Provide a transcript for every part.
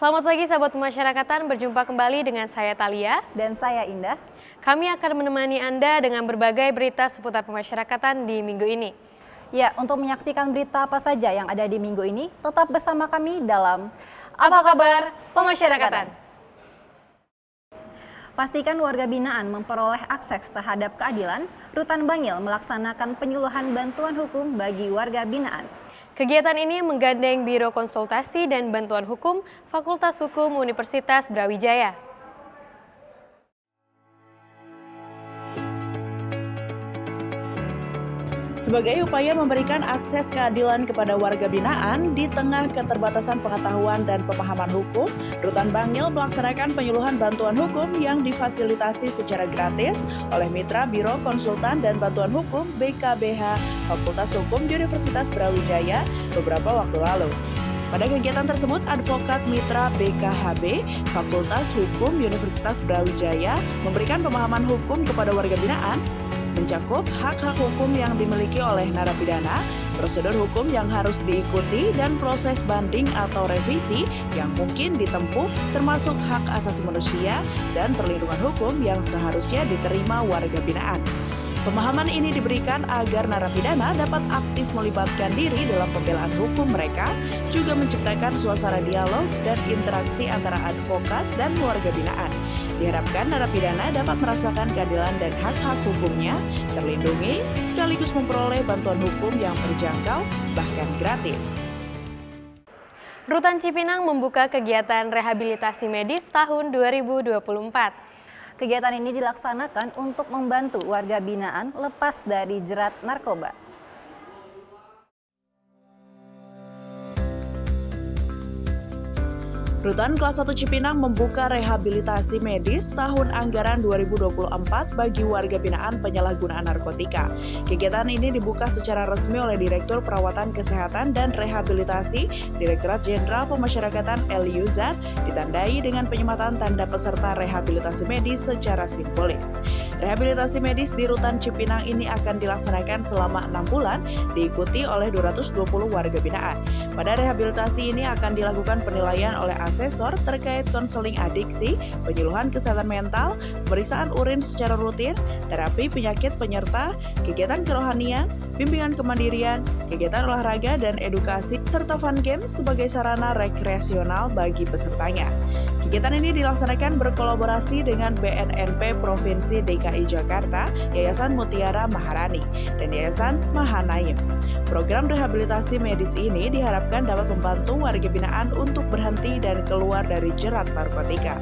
Selamat pagi sahabat pemasyarakatan, berjumpa kembali dengan saya Thalia. Dan saya Indah. Kami akan menemani Anda dengan berbagai berita seputar pemasyarakatan di minggu ini. Ya, untuk menyaksikan berita apa saja yang ada di minggu ini, tetap bersama kami dalam Apa Kabar Pemasyarakatan. Pastikan warga binaan memperoleh akses terhadap keadilan, Rutan Bangil melaksanakan penyuluhan bantuan hukum bagi warga binaan. Kegiatan ini menggandeng Biro Konsultasi dan Bantuan Hukum Fakultas Hukum Universitas Brawijaya. Sebagai upaya memberikan akses keadilan kepada warga binaan di tengah keterbatasan pengetahuan dan pemahaman hukum, Rutan Bangil melaksanakan penyuluhan bantuan hukum yang difasilitasi secara gratis oleh Mitra Biro Konsultan dan Bantuan Hukum BKBH Fakultas Hukum Universitas Brawijaya beberapa waktu lalu. Pada kegiatan tersebut, Advokat Mitra BKHB Fakultas Hukum Universitas Brawijaya memberikan pemahaman hukum kepada warga binaan, mencakup hak-hak hukum yang dimiliki oleh narapidana, prosedur hukum yang harus diikuti, dan proses banding atau revisi yang mungkin ditempuh, termasuk hak asasi manusia dan perlindungan hukum yang seharusnya diterima warga binaan. Pemahaman ini diberikan agar narapidana dapat aktif melibatkan diri dalam pembelaan hukum mereka, juga menciptakan suasana dialog dan interaksi antara advokat dan warga binaan. Diharapkan narapidana dapat merasakan keadilan dan hak-hak hukumnya terlindungi, sekaligus memperoleh bantuan hukum yang terjangkau, bahkan gratis. Rutan Cipinang membuka kegiatan rehabilitasi medis tahun 2024. Kegiatan ini dilaksanakan untuk membantu warga binaan lepas dari jerat narkoba. Rutan Kelas 1 Cipinang membuka rehabilitasi medis tahun anggaran 2024 bagi warga binaan penyalahgunaan narkotika. Kegiatan ini dibuka secara resmi oleh Direktur Perawatan Kesehatan dan Rehabilitasi Direktorat Jenderal Pemasyarakatan L.Yuzar, ditandai dengan penyematan tanda peserta rehabilitasi medis secara simbolis. Rehabilitasi medis di Rutan Cipinang ini akan dilaksanakan selama 6 bulan, diikuti oleh 220 warga binaan. Pada rehabilitasi ini akan dilakukan penilaian oleh asesor terkait konseling adiksi, penyuluhan kesehatan mental, pemeriksaan urin secara rutin, terapi penyakit penyerta, kegiatan kerohanian, bimbingan kemandirian, kegiatan olahraga dan edukasi, serta fun game sebagai sarana rekreasional bagi pesertanya. Kegiatan ini dilaksanakan berkolaborasi dengan BNNP Provinsi DKI Jakarta, Yayasan Mutiara Maharani, dan Yayasan Mahanaim. Program rehabilitasi medis ini diharapkan dapat membantu warga binaan untuk berhenti dan keluar dari jerat narkotika.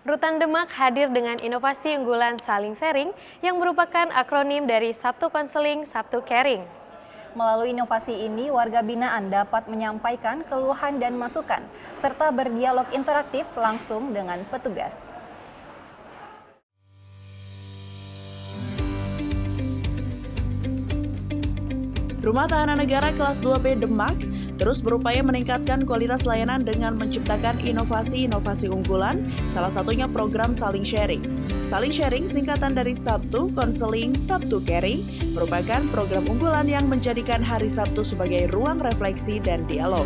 Rutan Demak hadir dengan inovasi unggulan Saling Sharing yang merupakan akronim dari Sabtu Konseling, Sabtu Caring. Melalui inovasi ini, warga binaan dapat menyampaikan keluhan dan masukan, serta berdialog interaktif langsung dengan petugas. Rumah Tahanan Negara Kelas 2B Demak terus berupaya meningkatkan kualitas layanan dengan menciptakan inovasi-inovasi unggulan, salah satunya program Saling Sharing. Saling Sharing, singkatan dari Sabtu Konseling, Sabtu Caring, merupakan program unggulan yang menjadikan hari Sabtu sebagai ruang refleksi dan dialog.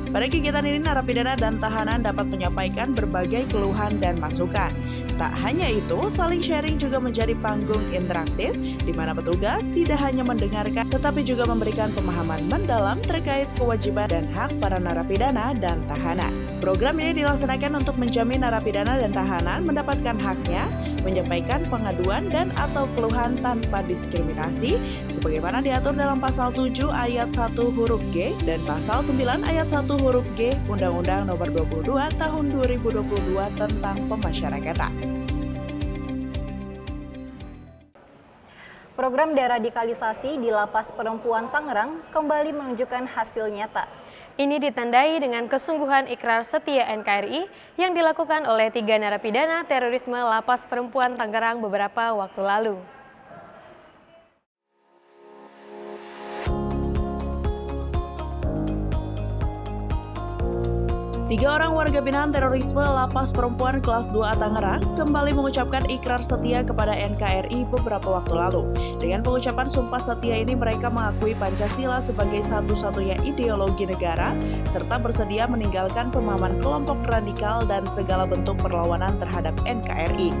Pada kegiatan ini, narapidana dan tahanan dapat menyampaikan berbagai keluhan dan masukan. Tak hanya itu, Saling Sharing juga menjadi panggung interaktif di mana petugas tidak hanya mendengarkan tetapi juga memberikan pemahaman mendalam terkait kewajiban dan hak para narapidana dan tahanan. Program ini dilaksanakan untuk menjamin narapidana dan tahanan mendapatkan haknya, menyampaikan pengaduan dan atau keluhan tanpa diskriminasi sebagaimana diatur dalam pasal 7 ayat 1 huruf G dan pasal 9 ayat 1 huruf G Undang-Undang Nomor 22 Tahun 2022 tentang Pemasyarakatan. Program deradikalisasi di Lapas Perempuan Tangerang kembali menunjukkan hasil nyata. Ini ditandai dengan kesungguhan ikrar setia NKRI yang dilakukan oleh 3 narapidana terorisme Lapas Perempuan Tangerang beberapa waktu lalu. 3 orang warga binaan terorisme Lapas Perempuan kelas 2A Tangerang kembali mengucapkan ikrar setia kepada NKRI beberapa waktu lalu. Dengan pengucapan sumpah setia ini mereka mengakui Pancasila sebagai satu-satunya ideologi negara serta bersedia meninggalkan pemahaman kelompok radikal dan segala bentuk perlawanan terhadap NKRI.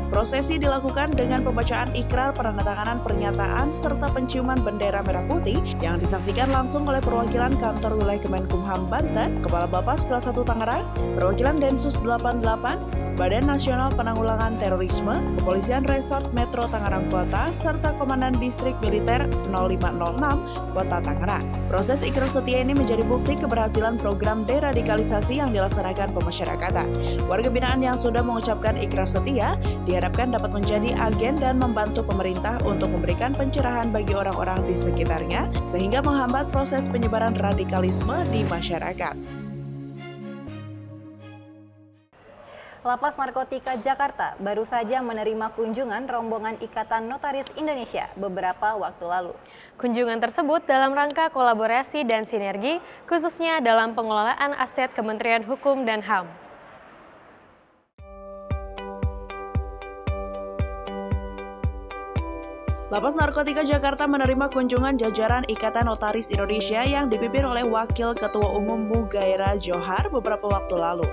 Prosesi dilakukan dengan pembacaan ikrar, penandatanganan pernyataan, serta penciuman bendera merah putih yang disaksikan langsung oleh perwakilan kantor wilayah Kemenkumham Banten, Kepala Bapas kelas 1 Tangerang, perwakilan Densus 88, Badan Nasional Penanggulangan Terorisme, Kepolisian Resort Metro Tangerang Kota, serta Komandan Distrik Militer 0506 Kota Tangerang. Proses ikrar setia ini menjadi bukti keberhasilan program deradikalisasi yang dilaksanakan pemasyarakatan. Warga binaan yang sudah mengucapkan ikrar setia diharapkan dapat menjadi agen dan membantu pemerintah untuk memberikan pencerahan bagi orang-orang di sekitarnya sehingga menghambat proses penyebaran radikalisme di masyarakat. Lapas Narkotika Jakarta baru saja menerima kunjungan rombongan Ikatan Notaris Indonesia beberapa waktu lalu. Kunjungan tersebut dalam rangka kolaborasi dan sinergi, khususnya dalam pengelolaan aset Kementerian Hukum dan HAM. Lapas Narkotika Jakarta menerima kunjungan jajaran Ikatan Notaris Indonesia yang dipimpin oleh Wakil Ketua Umum Mugaira Johar beberapa waktu lalu.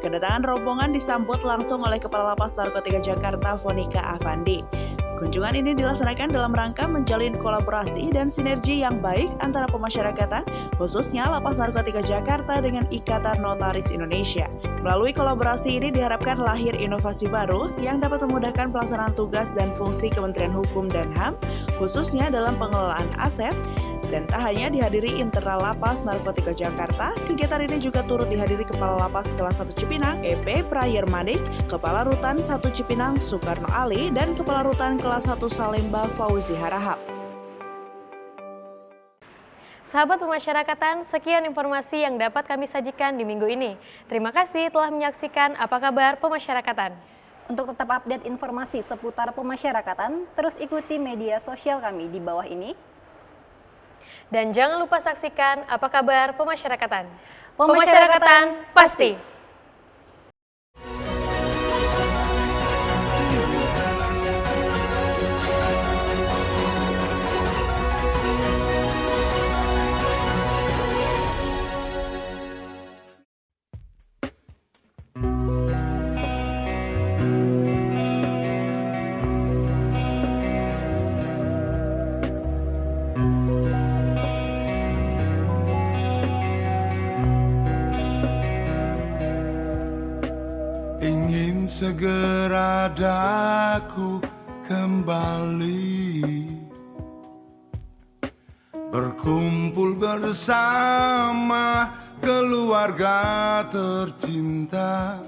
Kedatangan rombongan disambut langsung oleh Kepala Lapas Narkotika Jakarta, Fonika Afandi. Kunjungan ini dilaksanakan dalam rangka menjalin kolaborasi dan sinergi yang baik antara pemasyarakatan, khususnya Lapas Narkotika Jakarta dengan Ikatan Notaris Indonesia. Melalui kolaborasi ini diharapkan lahir inovasi baru yang dapat memudahkan pelaksanaan tugas dan fungsi Kementerian Hukum dan HAM, khususnya dalam pengelolaan aset. Dan tak hanya dihadiri internal Lapas Narkotika Jakarta, kegiatan ini juga turut dihadiri Kepala Lapas kelas 1 Cipinang, EP Prayer Madik, Kepala Rutan 1 Cipinang, Soekarno Ali, dan Kepala Rutan kelas 1 Salemba, Fauzi Harahap. Sahabat pemasyarakatan, sekian informasi yang dapat kami sajikan di minggu ini. Terima kasih telah menyaksikan Apa Kabar Pemasyarakatan. Untuk tetap update informasi seputar pemasyarakatan, terus ikuti media sosial kami di bawah ini. Dan jangan lupa saksikan Apa Kabar Pemasyarakatan. Pemasyarakatan pasti. Ingin segera daku kembali berkumpul bersama keluarga tercinta.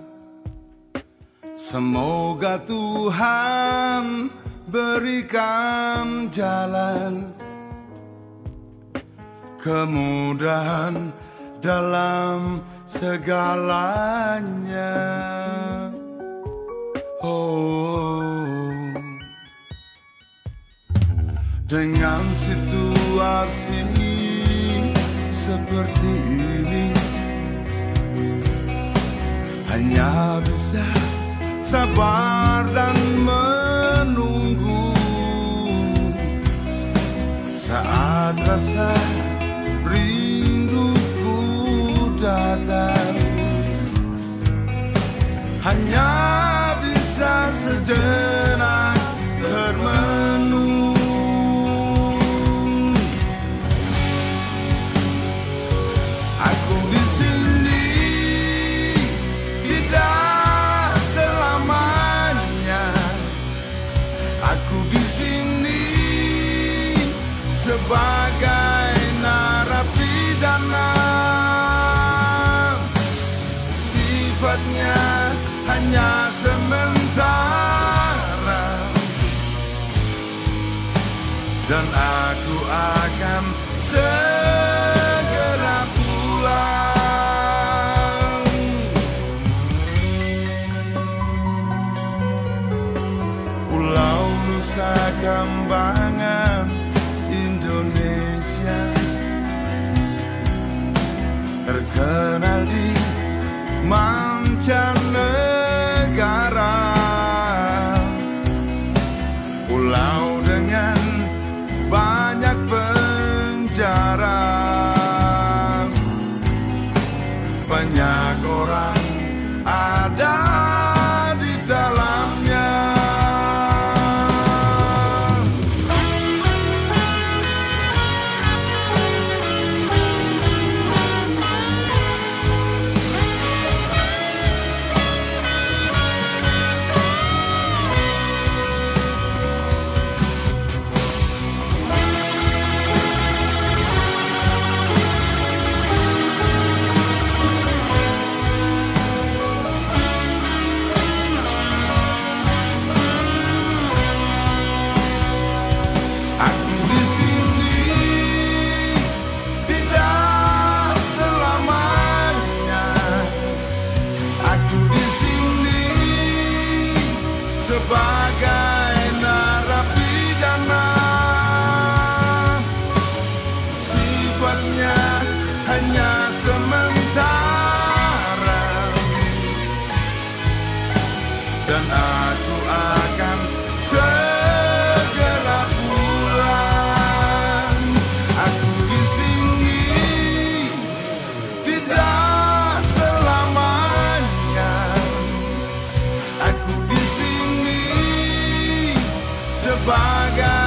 Semoga Tuhan berikan jalan kemudahan dalam segalanya. Dengan situasi seperti ini, hanya bisa sabar dan menunggu. Saat rasa rinduku datang, hanya bisa sejenak termenung. Aku di sini tidak selamanya. Aku di sini sebagai narapidana. Sifatnya hanya sementara, dan aku akan segera pulang. Pulau Nusa Kambangan, Indonesia, terkenal di pulau dengan banyak penjara. Banyak orang ada di dalamnya. Aku di sini tidak selamanya. Aku di sini sebagai narapidana. Sifatnya hanya sementara, dan aku akan segera pulang. Aku di sini tidak selamanya. Aku di sini sebagai